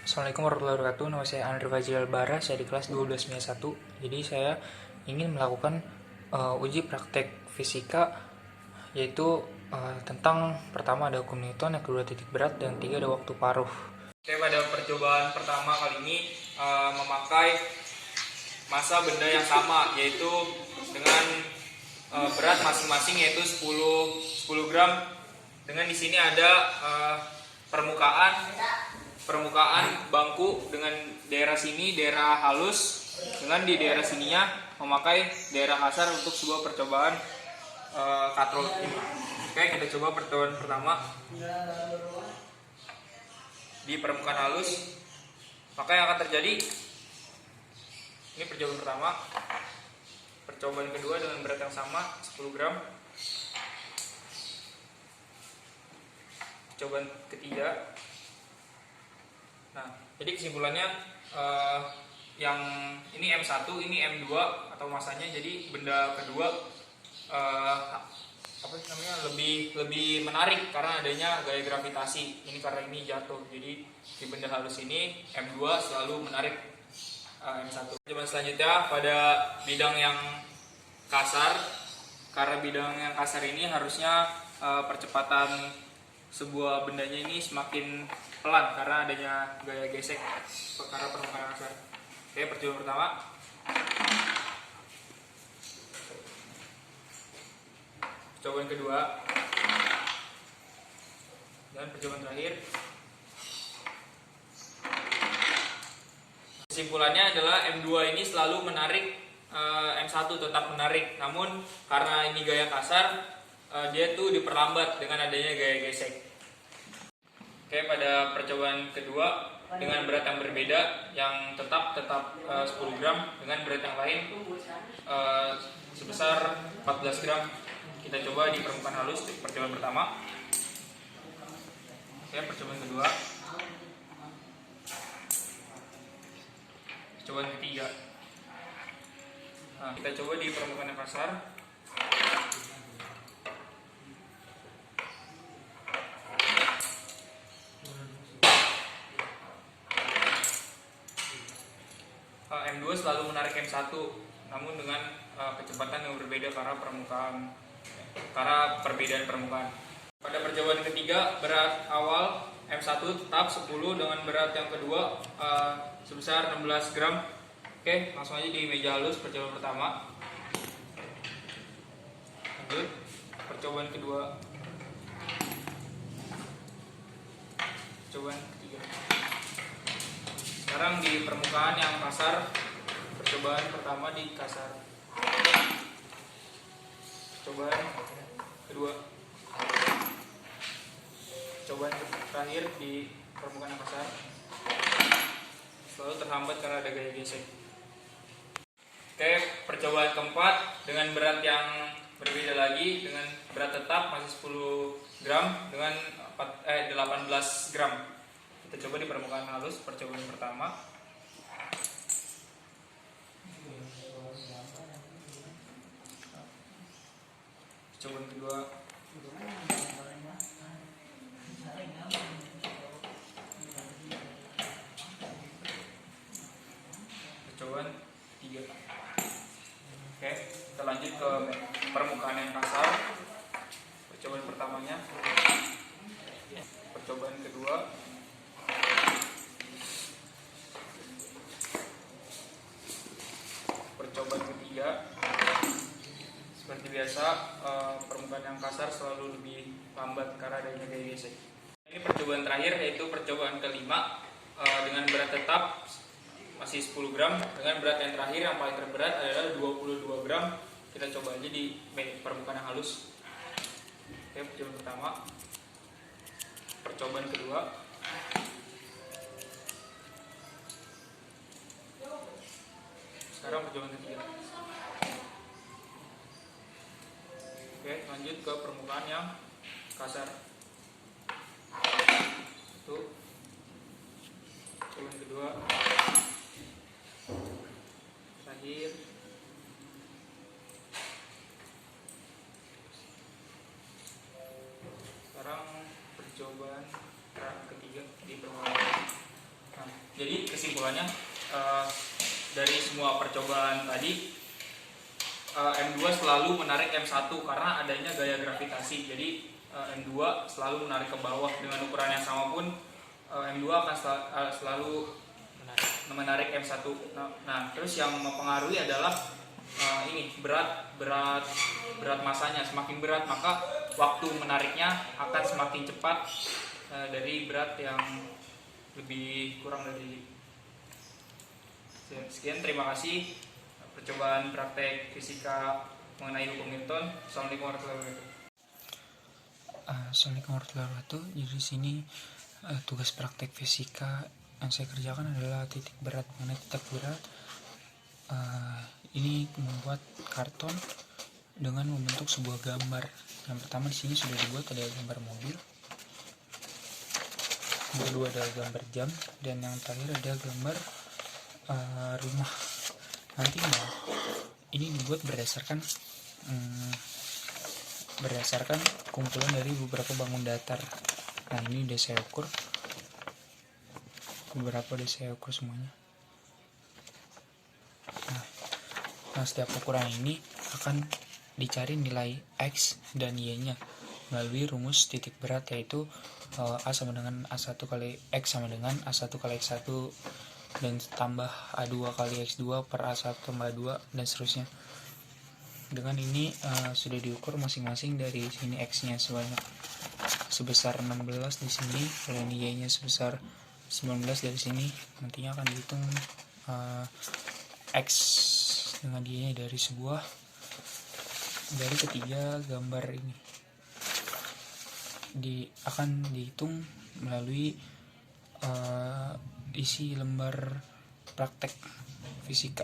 Assalamualaikum warahmatullahi wabarakatuh. Nama saya Andri Fazil Bara, saya di kelas 12-1. Jadi saya ingin melakukan uji praktek fisika, yaitu tentang pertama ada hukum Newton, yang kedua titik berat, dan tiga ada waktu paruh. Oke, pada percobaan pertama kali ini memakai massa benda yang sama, yaitu dengan berat masing-masing yaitu 10 gram. Dengan di sini ada permukaan bangku dengan daerah sini daerah halus, dengan di daerah sininya memakai daerah kasar untuk sebuah percobaan katrol ini. Oke, kita coba percobaan pertama di permukaan halus. Maka yang akan terjadi, ini percobaan pertama. Percobaan kedua dengan berat yang sama 10 gram. Percobaan ketiga. Nah, jadi kesimpulannya yang ini M1, ini M2 atau masanya. Jadi benda kedua lebih menarik karena adanya gaya gravitasi. Ini karena ini jatuh. Jadi di benda halus ini M2 selalu menarik M1. Coba selanjutnya pada bidang yang kasar. Karena bidang yang kasar ini harusnya percepatan sebuah bendanya ini semakin pelan karena adanya gaya gesek karena permukaan kasar. Oke, percobaan pertama. Percobaan kedua. Dan percobaan terakhir. Kesimpulannya adalah M2 ini selalu menarik, M1 tetap menarik. Namun karena ini gaya kasar, dia tuh diperlambat dengan adanya gaya gesek. Oke, pada percobaan kedua dengan berat yang berbeda, yang tetap 10 gram, dengan berat yang lain sebesar 14 gram. Kita coba di permukaan halus di percobaan pertama. Oke, percobaan kedua. Percobaan ketiga. Nah, kita coba di permukaan yang kasar. M2 selalu menarik M1, namun dengan kecepatan yang berbeda karena perbedaan permukaan. Pada percobaan ketiga, berat awal M1 tetap 10, dengan berat yang kedua sebesar 16 gram. Oke, langsung aja di meja halus percobaan pertama. Lanjut, percobaan kedua. Percobaan ketiga. Sekarang di permukaan yang kasar, percobaan pertama di kasar. Percobaan kedua. Percobaan terakhir di permukaan yang kasar. Selalu terhambat karena ada gaya gesek. Oke, percobaan keempat dengan berat yang berbeda lagi, dengan berat tetap masih 10 gram dengan 18 gram. Kita coba di permukaan halus percobaan pertama. Percobaan kedua. Percobaan ketiga. Oke, kita lanjut ke permukaan yang kasar. Percobaan pertamanya. Percobaan kedua. Percobaan ketiga. Seperti biasa, permukaan yang kasar selalu lebih lambat karena adanya gaya gesek. Ini percobaan terakhir, yaitu percobaan kelima dengan berat tetap masih 10 gram, dengan berat yang terakhir yang paling terberat adalah 22 gram. Kita coba aja di permukaan yang halus. Oke, percobaan pertama. Percobaan kedua. Sekarang percobaan ketiga. Oke, lanjut ke permukaan yang kasar. Itu percobaan kedua. Terakhir. Sekarang percobaan ketiga di permukaan. Nah, jadi kesimpulannya dari semua percobaan tadi, M2 selalu menarik M1 karena adanya gaya gravitasi. Jadi M2 selalu menarik ke bawah dengan ukuran yang sama pun M2 akan selalu menarik M1. Nah, terus yang mempengaruhi adalah ini berat masanya. Semakin berat maka waktu menariknya akan semakin cepat dari berat yang lebih kurang dari. Sekian, terima kasih percobaan praktek fisika mengenai hukum Newton. Assalamualaikum warahmatullahi wabarakatuh. Assalamualaikum warahmatullahi wabarakatuh. Jadi di sini tugas praktek fisika yang saya kerjakan adalah titik berat. Mengenai titik berat, ini membuat karton dengan membentuk sebuah gambar. Yang pertama di sini sudah dibuat ada gambar mobil, yang kedua ada gambar jam, dan yang terakhir ada gambar rumah. Nantinya ini dibuat berdasarkan kumpulan dari beberapa bangun datar. Nah, ini udah saya ukur, semuanya. Nah, setiap ukuran ini akan dicari nilai X dan Y-nya melalui rumus titik berat, yaitu A sama dengan A1 kali X sama dengan A1 kali X1 dan tambah A2 kali X2 per A1 tambah A2 dan seterusnya. Dengan ini sudah diukur masing-masing. Dari sini X-nya sebesar 16 di sini, dan Y-nya sebesar 19 dari sini. Nantinya akan dihitung X dengan Y-nya dari ketiga gambar ini. Akan dihitung melalui isi lembar praktek fisika.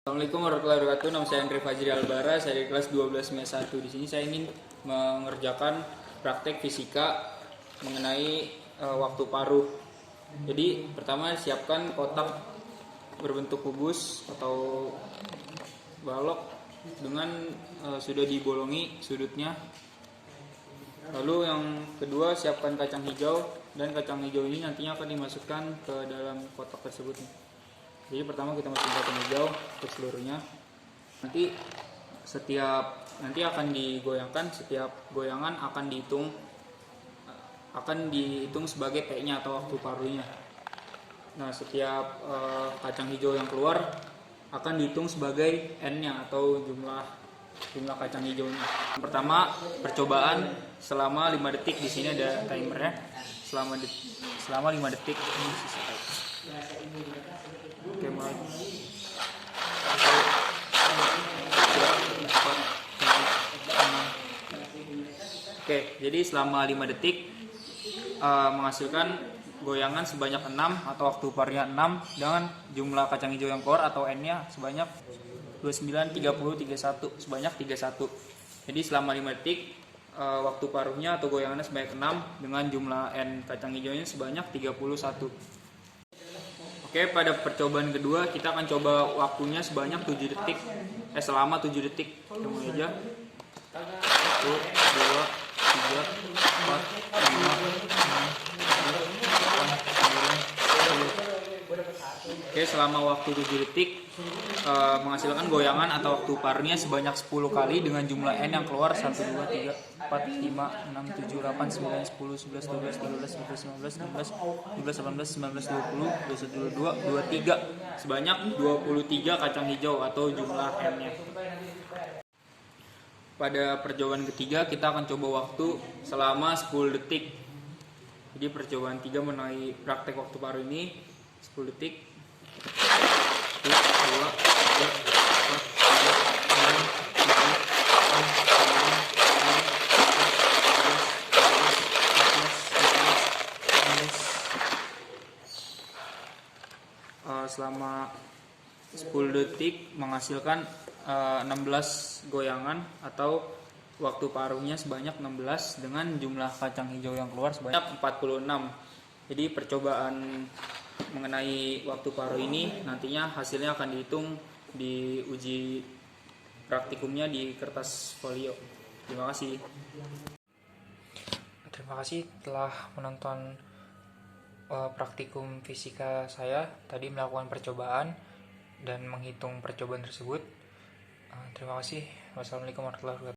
Assalamualaikum warahmatullahi wabarakatuh. Nama saya Andre Fajri Albara, saya dari kelas 12 MES 1. Di sini saya ingin mengerjakan praktek fisika mengenai waktu paruh. Jadi pertama siapkan kotak berbentuk kubus atau balok dengan sudah dibolongi sudutnya. Lalu yang kedua siapkan kacang hijau, dan kacang hijau ini nantinya akan dimasukkan ke dalam kotak tersebut. Jadi pertama kita masukkan kacang hijau ke seluruhnya. Nanti akan digoyangkan, setiap goyangan akan dihitung sebagai T-nya atau waktu paruhnya. Nah, setiap kacang hijau yang keluar akan dihitung sebagai N-nya atau jumlah kacang hijaunya. Yang pertama, percobaan selama 5 detik. Di sini ada timernya. Selama 5 detik. Ini sisa time. Oke, mulai. 1, 2, 3, 4, 5, 6. Oke, jadi selama 5 detik menghasilkan goyangan sebanyak 6 atau waktu paruhnya 6 dengan jumlah kacang hijau yang keluar atau N-nya sebanyak 29, 30, 31, sebanyak 31. Jadi selama 5 detik waktu paruhnya atau goyangannya sebanyak 6 dengan jumlah N kacang hijaunya sebanyak 31. Oke, pada percobaan kedua kita akan coba waktunya sebanyak 7 detik. Selama 7 detik. Kita mulai aja. 1, 2, 3, 4, 5, 6, 7, 8, 9, 10. Oke, selama waktu 7 detik menghasilkan goyangan atau waktu paruhnya sebanyak 10 kali dengan jumlah N yang keluar 1, 2, 3, 4, 5, 6, 7, 8, 9, 10, 11, 12, 13, 14, 15, 16, 17, 18, 19, 20, 21, 22, 23. Sebanyak 23 kacang hijau atau jumlah N-nya. Pada percobaan ketiga kita akan coba waktu selama 10 detik. Jadi percobaan 3 mengenai praktek waktu paruh ini 10 detik. 1, 2, 3, 4, 5, 6, 7, 8, 9, 10, 11, 12, 13, 14, 15, 16, 17, 18, 19, 20, 21, 22, 23. Selama 10 detik menghasilkan 16 goyangan atau waktu paruhnya sebanyak 16 dengan jumlah kacang hijau yang keluar sebanyak 46. Jadi percobaan mengenai waktu paruh ini nantinya hasilnya akan dihitung di uji praktikumnya di kertas folio. Terima kasih. Terima kasih telah menonton praktikum fisika saya tadi melakukan percobaan dan menghitung percobaan tersebut. Terima kasih. Wassalamualaikum warahmatullahi wabarakatuh.